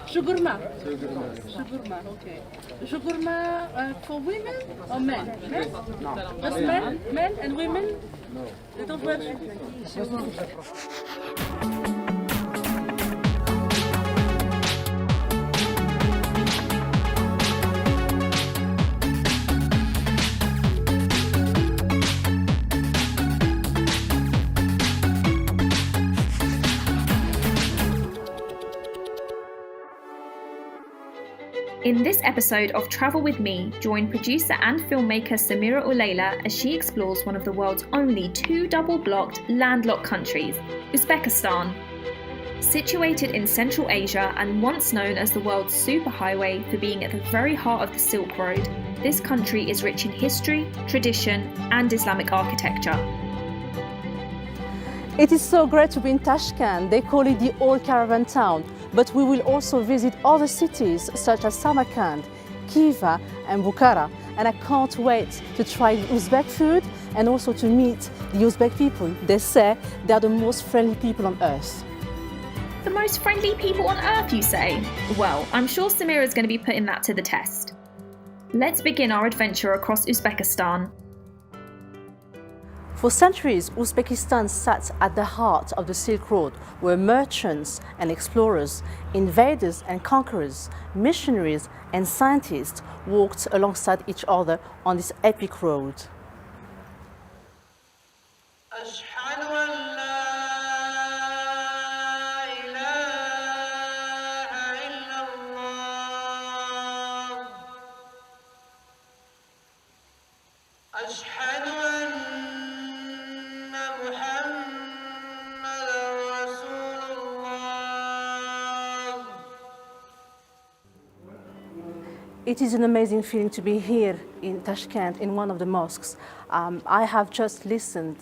Shugurma. Shugurma, okay. Shugurma for women or men? Men? No. Just men? Men and women? They don't wear In this episode of Travel With Me, join producer and filmmaker Samira Ulayla as she explores one of the world's only two double-blocked, landlocked countries, Uzbekistan. Situated in Central Asia and once known as the world's superhighway for being at the very heart of the Silk Road, this country is rich in history, tradition, and Islamic architecture. It is so great to be in Tashkent. They call it the old caravan town, but we will also visit other cities such as Samarkand, Khiva and Bukhara. And I can't wait to try Uzbek food and also to meet the Uzbek people. They say they are the most friendly people on earth. The most friendly people on earth, you say? Well, I'm sure Samira is going to be putting that to the test. Let's begin our adventure across Uzbekistan. For centuries, Uzbekistan sat at the heart of the Silk Road, where merchants and explorers, invaders and conquerors, missionaries and scientists walked alongside each other on this epic road. It is an amazing feeling to be here in Tashkent in one of the mosques. I have just listened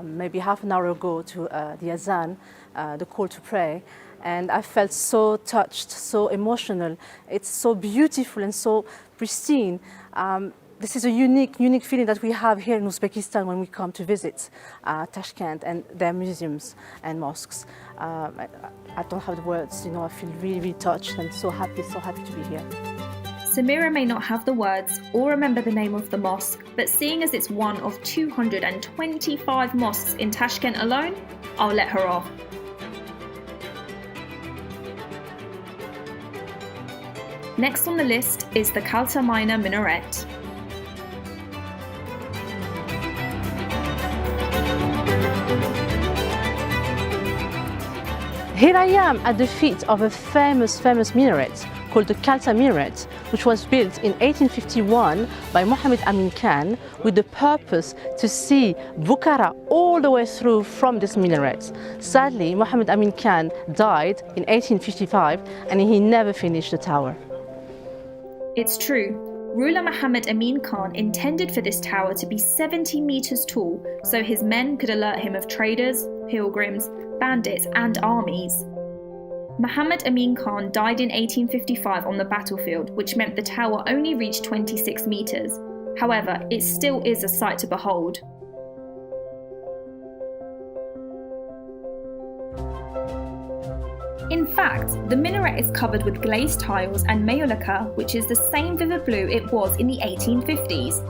maybe half an hour ago to the azan, the call to pray, and I felt so touched, so emotional. It's so beautiful and so pristine. This is a unique feeling that we have here in Uzbekistan when we come to visit Tashkent and their museums and mosques. I don't have the words, I feel really touched and so happy to be here. Samira may not have the words or remember the name of the mosque, but seeing as it's one of 225 mosques in Tashkent alone, I'll let her off. Next on the list is the Kalta Minor minaret. Here I am at the feet of a famous minaret called the Kalta Minaret, which was built in 1851 by Mohammed Amin Khan with the purpose to see Bukhara all the way through from this minaret. Sadly, Mohammed Amin Khan died in 1855 and he never finished the tower. It's true. Ruler Mohammed Amin Khan intended for this tower to be 70 meters tall so his men could alert him of traders, pilgrims, bandits and armies. Mohammed Amin Khan died in 1855 on the battlefield, which meant the tower only reached 26 meters. However, it still is a sight to behold. In fact, the minaret is covered with glazed tiles and mayolaka, which is the same vivid blue it was in the 1850s.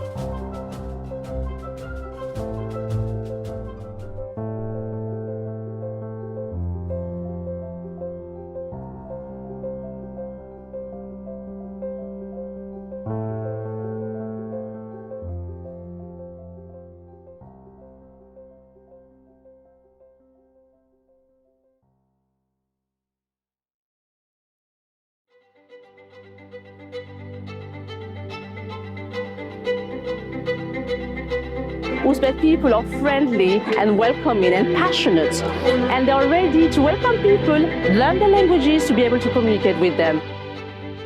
Uzbek people are friendly and welcoming and passionate, and they are ready to welcome people, learn the languages to be able to communicate with them.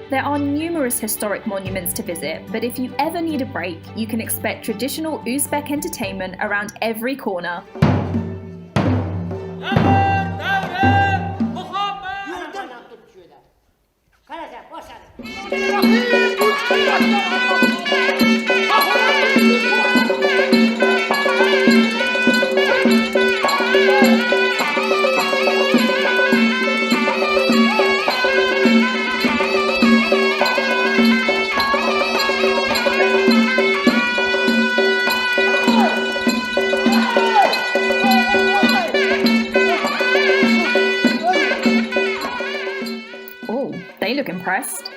There are numerous historic monuments to visit, but if you ever need a break, you can expect traditional Uzbek entertainment around every corner. They look impressed.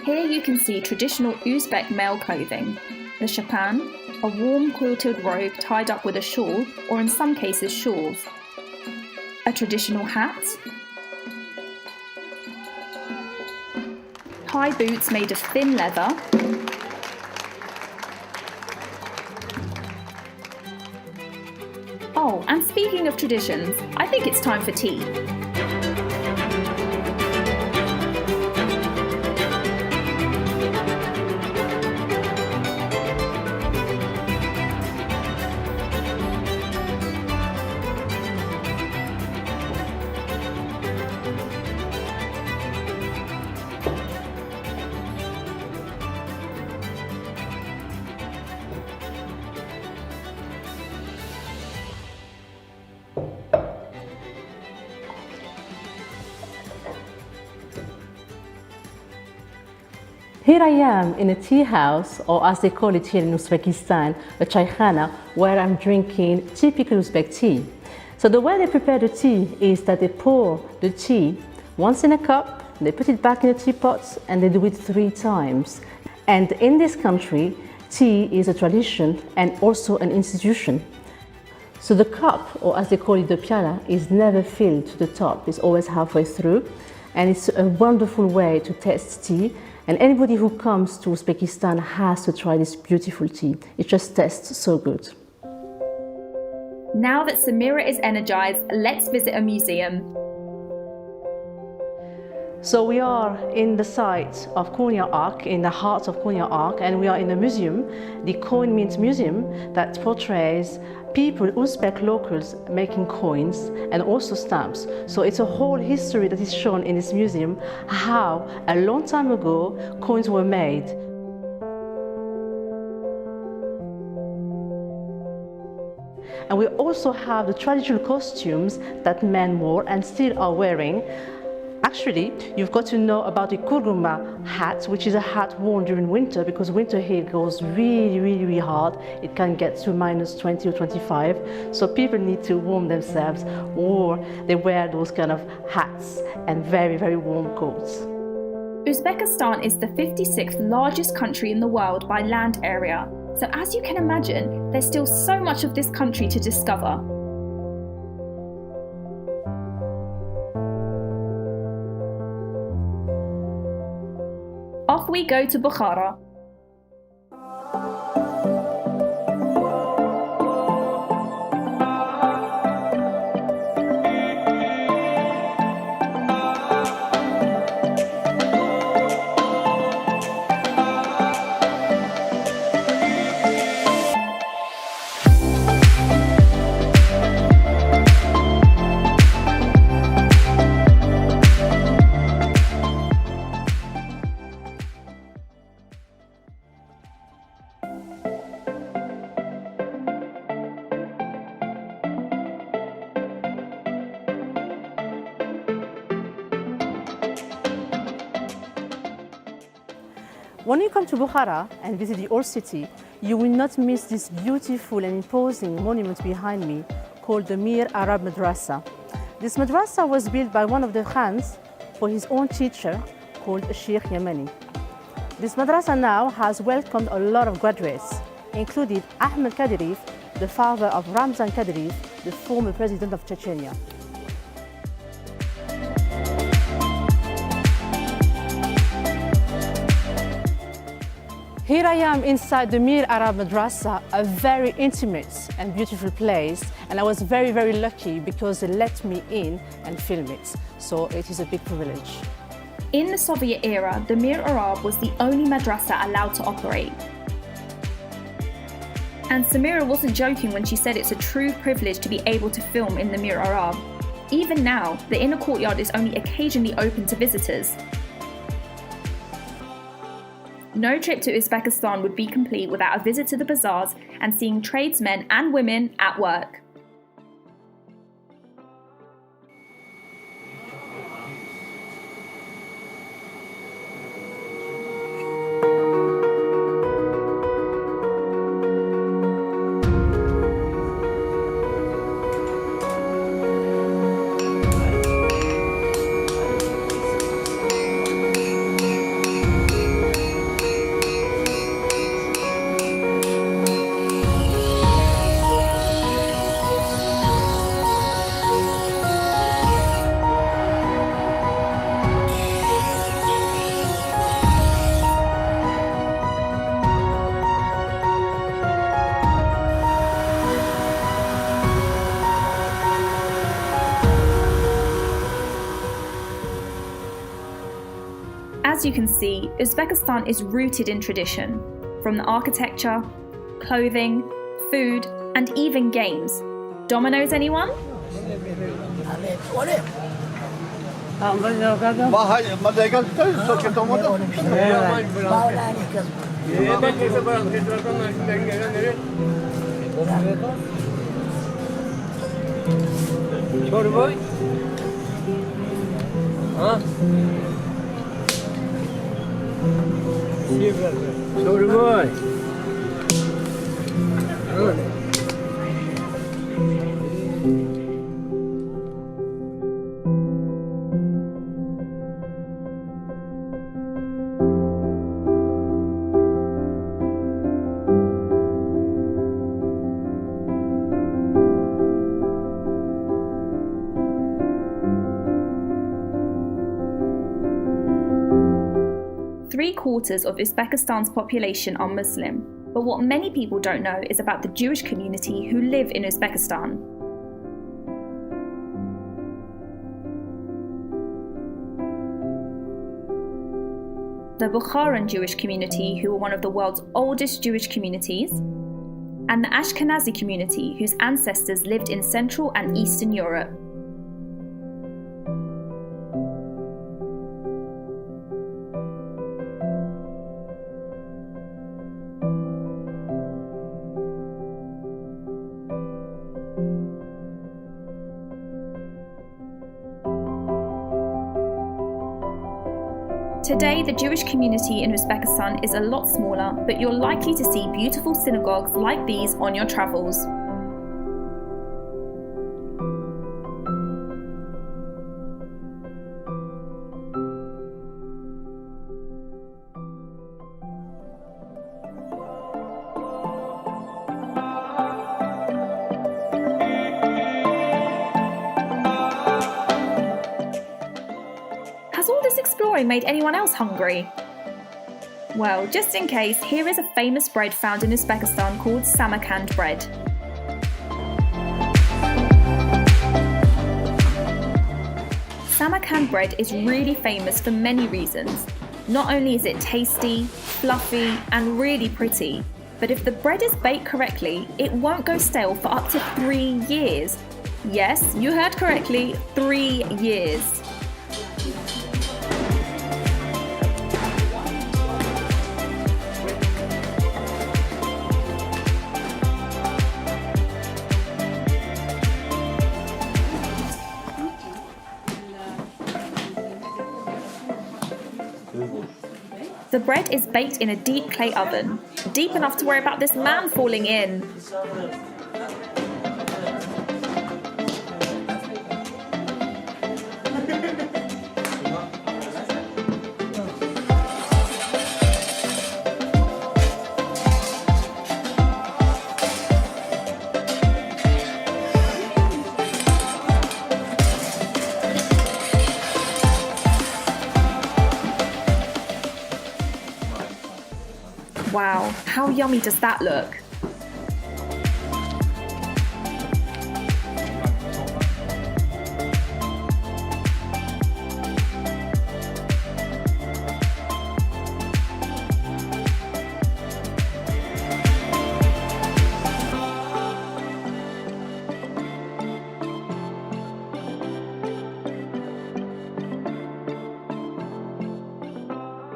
Here you can see traditional Uzbek male clothing. The shapan, a warm quilted robe tied up with a shawl, or in some cases shawls. A traditional hat. High boots made of thin leather. Oh, and speaking of traditions, I think it's time for tea. Here I am in a tea house, or as they call it here in Uzbekistan, a chaikhana, where I'm drinking typical Uzbek tea. So the way they prepare the tea is that they pour the tea once in a cup, they put it back in the teapot, and they do it 3 times. And in this country, tea is a tradition and also an institution. So the cup, or as they call it, the piala, is never filled to the top. It's always halfway through. And it's a wonderful way to taste tea. And anybody who comes to Uzbekistan has to try this beautiful tea. It just tastes so good. Now that Samira is energized, let's visit a museum. So we are in the site of Konya Ark, in the heart of Konya Ark, and we are in a museum, the Coin Mint Museum, that portrays people, Uzbek locals, making coins and also stamps. So it's a whole history that is shown in this museum, how a long time ago coins were made. And we also have the traditional costumes that men wore and still are wearing. Actually, you've got to know about the kurguma hat, which is a hat worn during winter, because winter here goes really hard. It can get to -20 or 25. So people need to warm themselves, or they wear those kind of hats and very warm coats. Uzbekistan is the 56th largest country in the world by land area. So as you can imagine, there's still so much of this country to discover. Off we go to Bukhara. When you come to Bukhara and visit the old city, you will not miss this beautiful and imposing monument behind me called the Mir Arab Madrasa. This madrasa was built by one of the Khans for his own teacher called Sheikh Yamani. This madrasa now has welcomed a lot of graduates, including Ahmed Kadyrov, the father of Ramzan Kadyrov, the former president of Chechnya. Here I am inside the Mir Arab Madrasa, a very intimate and beautiful place, and I was very lucky because they let me in and film it, so it is a big privilege. In the Soviet era, the Mir Arab was the only madrasa allowed to operate. And Samira wasn't joking when she said it's a true privilege to be able to film in the Mir Arab. Even now, the inner courtyard is only occasionally open to visitors. No trip to Uzbekistan would be complete without a visit to the bazaars and seeing tradesmen and women at work. As you can see, Uzbekistan is rooted in tradition, from the architecture, clothing, food, and even games. Dominoes, anyone? Three-quarters of Uzbekistan's population are Muslim, but what many people don't know is about the Jewish community who live in Uzbekistan. The Bukharan Jewish community, who are one of the world's oldest Jewish communities, and the Ashkenazi community, whose ancestors lived in Central and Eastern Europe. Today, the Jewish community in Uzbekistan is a lot smaller, but you're likely to see beautiful synagogues like these on your travels. Has all this exploring made anyone else hungry? Well, just in case, here is a famous bread found in Uzbekistan called Samarkand bread. Samarkand bread is really famous for many reasons. Not only is it tasty, fluffy, and really pretty, but if the bread is baked correctly, it won't go stale for up to 3 years. Yes, you heard correctly, 3 years. The bread is baked in a deep clay oven, deep enough to worry about this man falling in. Wow, how yummy does that look?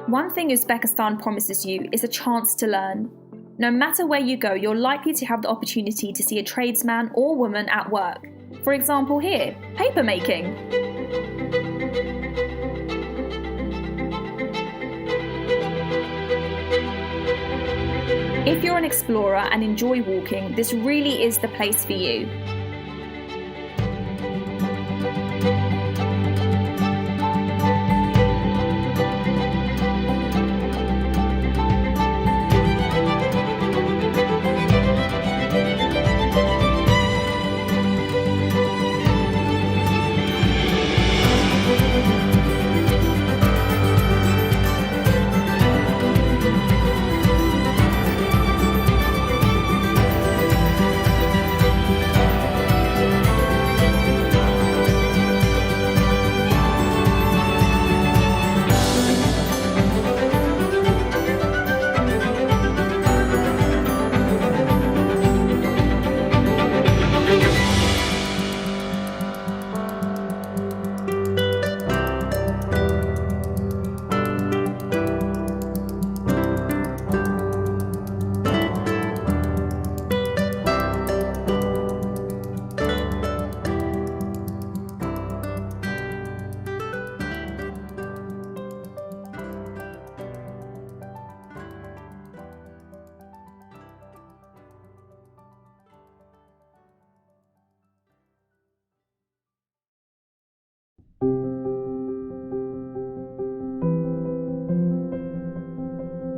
One thing Uzbekistan promises you is a chance to learn. No matter where you go, you're likely to have the opportunity to see a tradesman or woman at work. For example here, paper making. If you're an explorer and enjoy walking, this really is the place for you.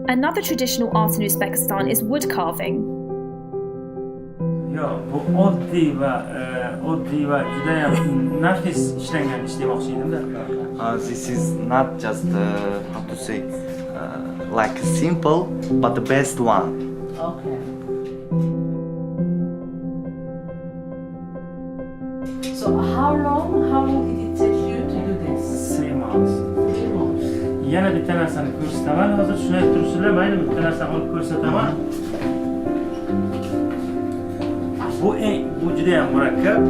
Another traditional art in Uzbekistan is wood carving. Yo'q, bu oddiy va juda ham nafis ishlangan ish demoqchi edimda. This is not just how to say like simple, but the best one. Okay. So how long did it take you to do this? 3 months. 3 months. Yana bitta narsani ko'rsataman. Hozir shuni tursizlar, maylimi? Bitta narsani olib ko'rsataman. Bu juda ham murakkab.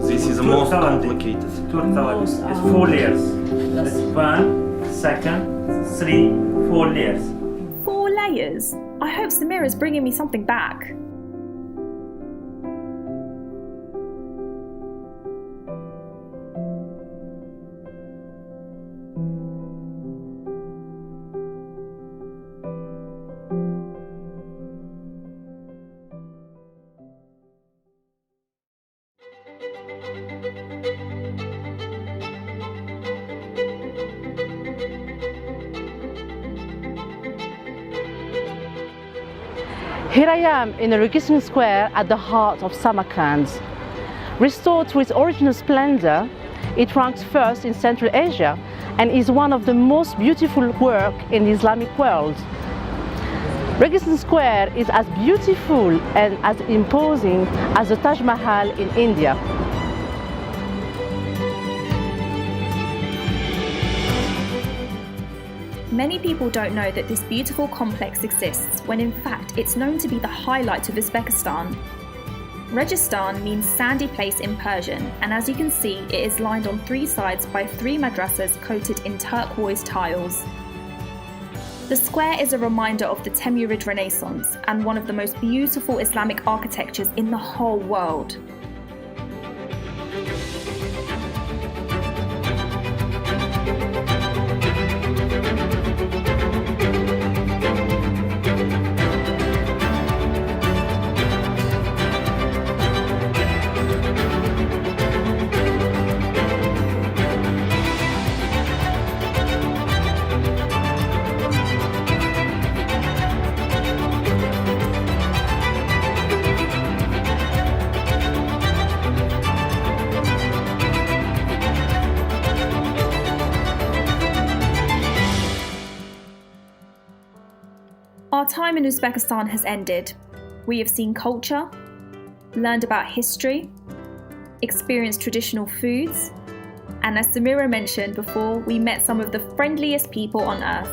This is the most complicated. 4 qavat. It's 4 layers. It's 1, 2nd, 3, 4 layers. 4 layers? I hope Samira is bringing me something back. Here I am in a Registan Square at the heart of Samarkand. Restored to its original splendor, it ranks first in Central Asia and is one of the most beautiful works in the Islamic world. Registan Square is as beautiful and as imposing as the Taj Mahal in India. Many people don't know that this beautiful complex exists, when in fact it's known to be the highlight of Uzbekistan. Registan means sandy place in Persian, and as you can see, it is lined on 3 sides by 3 madrasas coated in turquoise tiles. The square is a reminder of the Timurid Renaissance and one of the most beautiful Islamic architectures in the whole world. Our time in Uzbekistan has ended. We have seen culture, learned about history, experienced traditional foods, and as Samira mentioned before, we met some of the friendliest people on earth.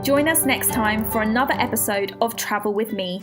Join us next time for another episode of Travel with Me.